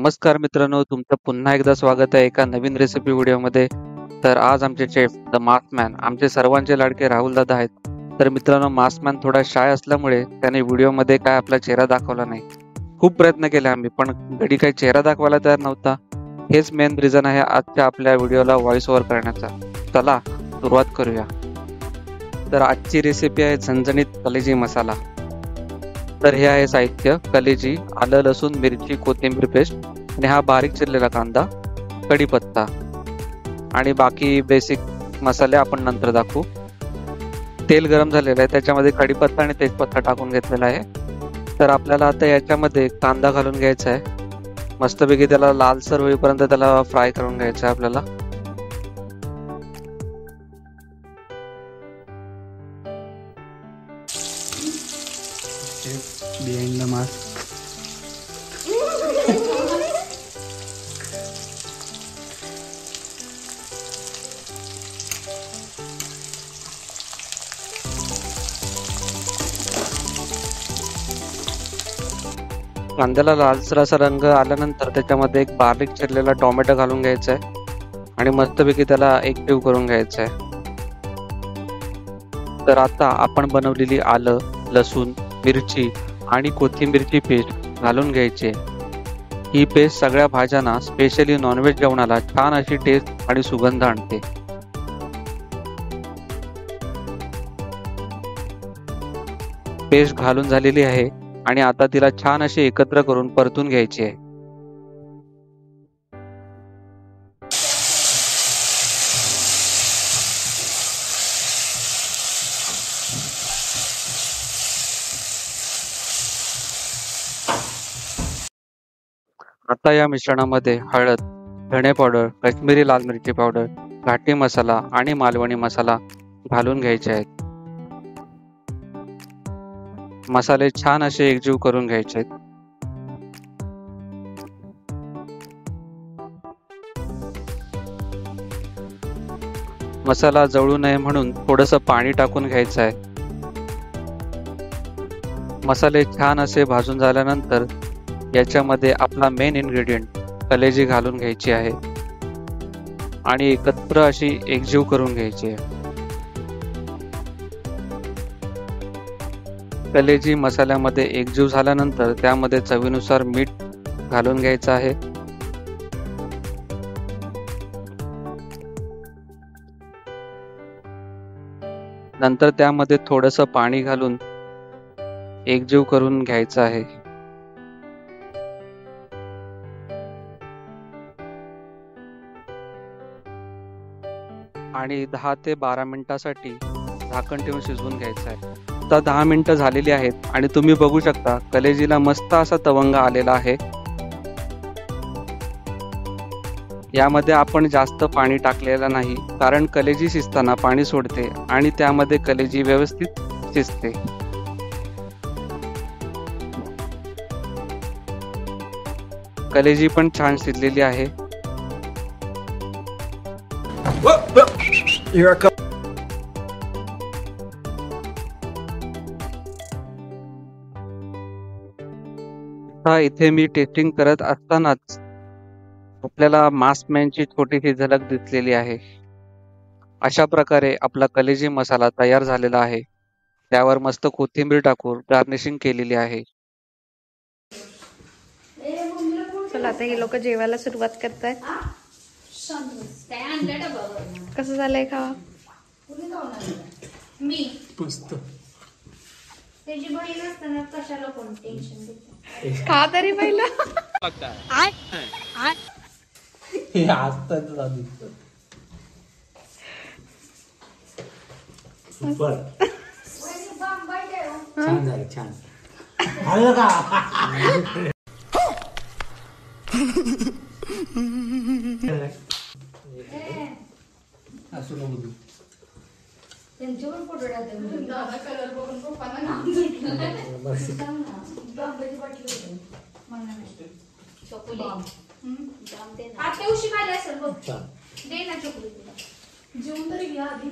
नमस्कार मित्रांनो, तुमचं पुन्हा एकदा स्वागत आहे एका नवीन रेसिपी व्हिडिओमध्ये. तर आज आमचे शेफ द मास्कमॅन, आमचे सर्वांचे लाडके राहुल दादा आहेत. तर मित्रांनो, मास्कमॅन थोडा शाय असल्यामुळे त्याने व्हिडिओमध्ये काय आपला चेहरा दाखवला नाही. खूप प्रयत्न केले आम्ही, पण घडी काही चेहरा दाखवायला तयार नव्हता. हेच मेन रिझन आहे आजच्या आपल्या व्हिडिओला व्हॉइस ओव्हर करण्याचा. चला सुरुवात करूया. तर आजची रेसिपी आहे झणझणीत कलेजी मसाला. तर हे आहे साहित्य: कलेजी, आलं, लसूण, मिरची, कोथिंबीर पेस्ट आणि हा बारीक चिरलेला कांदा, कढीपत्ता आणि बाकी बेसिक मसाले आपण नंतर दाखवू. तेल गरम झालेलं आहे, त्याच्यामध्ये कढीपत्ता आणि तेजपत्ता टाकून घेतलेला आहे. तर आपल्याला आता याच्यामध्ये कांदा घालून घ्यायचा आहे. मस्तपैकी त्याला लालसर होईपर्यंत त्याला फ्राय करून घ्यायचं आहे आपल्याला. Behind the mask. कांद्याला लालसर असा रंग आल्यानंतर त्याच्यामध्ये एक बारीक चिरलेला टोमॅटो घालून घ्यायचा आहे आणि मस्तपैकी त्याला एकजीव करून घ्यायचं आहे. तर आता आपण बनवलेली आलं, लसूण, मिरची आणि कोथिंबीरची पेस्ट घालून घ्यायची. ही पेस्ट सगळ्या भाज्यांना, स्पेशली नॉनव्हेज जेवणाला छान अशी टेस्ट आणि सुगंध आणते. पेस्ट घालून झालेली आहे आणि आता तिला छान अशी एकत्र करून परतून घ्यायची आहे. आता या मिश्रणामध्ये हळद, धणे पावडर, काश्मीरी लाल मिरची पावडर, घाटी मसाला आणि मालवणी मसाला घालून घ्यायचे आहेत. मसाले छान असे एकजीव करून घ्यायचे आहेत. मसाला जळू नये म्हणून थोडंसं पाणी टाकून घ्यायचं आहे. मसाले छान असे भाजून झाल्यानंतर याच्यामध्ये आपला मेन इन्ग्रेडियंट कलेजी घालून घ्यायची आहे आणि एकत्र अशी एकजीव करून घ्यायची आहे. कलेजी मसाल्यामध्ये एकजीव झाल्यानंतर त्यामध्ये चवीनुसार मीठ घालून घ्यायचं आहे. नंतर त्यामध्ये थोडंसं पाणी घालून एकजीव करून घ्यायचं आहे. आणि 10 ते 12 मिनिटासाठी झाकण ठेवून शिजवून घ्यायचं आहे. आता 10 मिनिटं झालेली आहेत आणि तुम्ही बघू शकता कलेजीला मस्त असा तवंग आलेला आहे. यामध्ये आपण जास्त पाणी टाकलेलं नाही, कारण कलेजी शिजताना पाणी सोडते आणि त्यामध्ये कलेजी व्यवस्थित शिजते. कलेजी पण छान शिजलेली आहे. इथे मी टेस्टिंग करत असतानाच आपल्याला मास्कमॅनची छोटीशी झलक दिसलेली आहे. अशा प्रकारे आपला कलेजी मसाला तयार झालेला आहे. त्यावर मस्त कोथिंबीर टाकून गार्निशिंग केलेली आहे. चला आता हे लोक जेवायला सुरुवात करतायत. कसं झालंय खावा? मी पुस्तक त्याची बहीण असताना कशाला कोण टेन्शन घेते. खा तरी पहिला. हे आजताच झाली. सुपर, छान झालं, छान आलं का? असं नको तू. त्यांच्यावर फोटो टाकते. दादा कलर बघून पप्पांना नाम सुटलं. आता उशी खाली असेल बघ. दे ना चॉकलेट. जेवण तरी घ्या आधी.